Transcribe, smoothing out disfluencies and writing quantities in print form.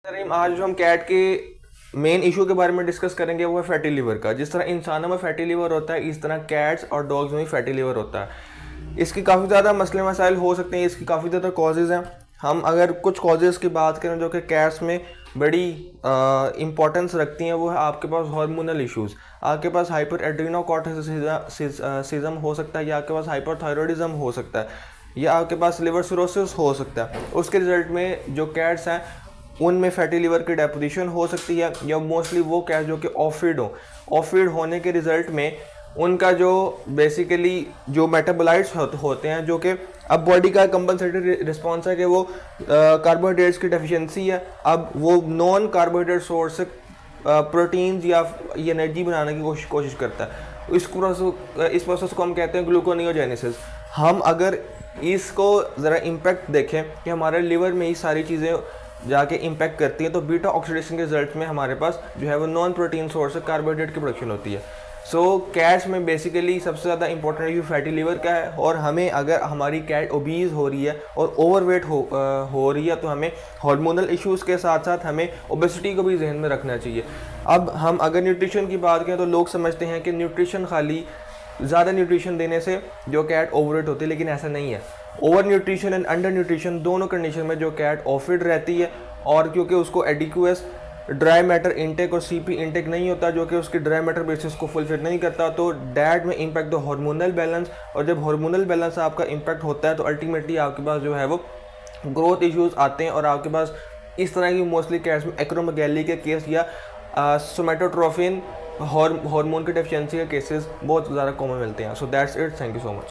करीम, आज जो हम कैट के मेन इशू के बारे में डिस्कस करेंगे वो है फैटी लिवर का। जिस तरह इंसानों में फैटी लिवर होता है, इस तरह कैट्स और डॉग्स में भी फैटी लिवर होता है। इसकी काफ़ी ज़्यादा मसले मसाइल हो सकते हैं, इसकी काफ़ी ज़्यादा कॉजेज़ हैं। हम अगर कुछ कॉजेज़ की बात करें जो कि कैट्स में बड़ी इंपॉर्टेंस रखती हैं, वो है आपके पास हार्मोनल इश्यूज़। आपके पास हाइपर एड्रीनोकॉर्टिसिज्म हो सकता है, या आपके पास हाइपरथायरॉयडिज्म हो सकता है, या आपके पास लिवर सिरोसिस हो सकता है। उसके रिजल्ट में जो कैट्स हैं उनमें फैटी लिवर की डेपोजिशन हो सकती है, या मोस्टली वो कैट जो कि ऑफीड होने के रिजल्ट में उनका जो बेसिकली जो मेटाबोलाइट्स होते हैं, जो कि अब बॉडी का कंपनसेटरी रिस्पॉन्स है कि वो कार्बोहाइड्रेट्स की डेफिशिएंसी है, अब वो नॉन कार्बोहाइड्रेट सोर्स से प्रोटीन्स या एनर्जी बनाने की कोशिश करता है। इस प्रोसेस को हम कहते हैं ग्लूकोनियोजेनेसिस। हम अगर इसको ज़रा इम्पैक्ट देखें कि हमारे लिवर में ही सारी चीज़ें जाके इम्पैक्ट करती हैं, तो बीटा ऑक्सीडेशन के रिजल्ट में हमारे पास जो है वो नॉन प्रोटीन सोर्स से कार्बोहाइड्रेट की प्रोडक्शन होती है। सो कैट्स में बेसिकली सबसे ज़्यादा इंपॉर्टेंट इशू फैटी लिवर का है, और हमें अगर हमारी कैट ओबीज हो रही है और ओवरवेट हो रही है, तो हमें हार्मोनल इश्यूज़ के साथ साथ हमें ओबेसिटी को भी जहन में रखना चाहिए। अब हम अगर न्यूट्रिशन की बात करें तो लोग समझते हैं कि न्यूट्रिशन खाली ज़्यादा न्यूट्रिशन देने से जो कैट ओवरवेट होती है, लेकिन ऐसा नहीं है। Over nutrition and under nutrition दोनों कंडीशन में जो कैट ऑफिड रहती है, और क्योंकि उसको एडिक्वेस ड्राई मैटर इनटेक और सीपी इनटेक नहीं होता जो कि उसकी ड्राई मैटर बेसिस को फुलफिल नहीं करता, तो डैट में इम्पैक्ट द हार्मोनल बैलेंस। और जब हार्मोनल बैलेंस आपका इम्पैक्ट होता है तो अल्टीमेटली आपके पास जो है वो ग्रोथ इश्यूज आते हैं, और आपके पास इस तरह की मोस्टली कैट्स में एक्रोमेगैली के केस या सोमेटोट्रोफिन हार्मोन की डेफिशिएंसी के केसेस बहुत ज़्यादा कॉमन मिलते हैं। So that's it, thank you so much.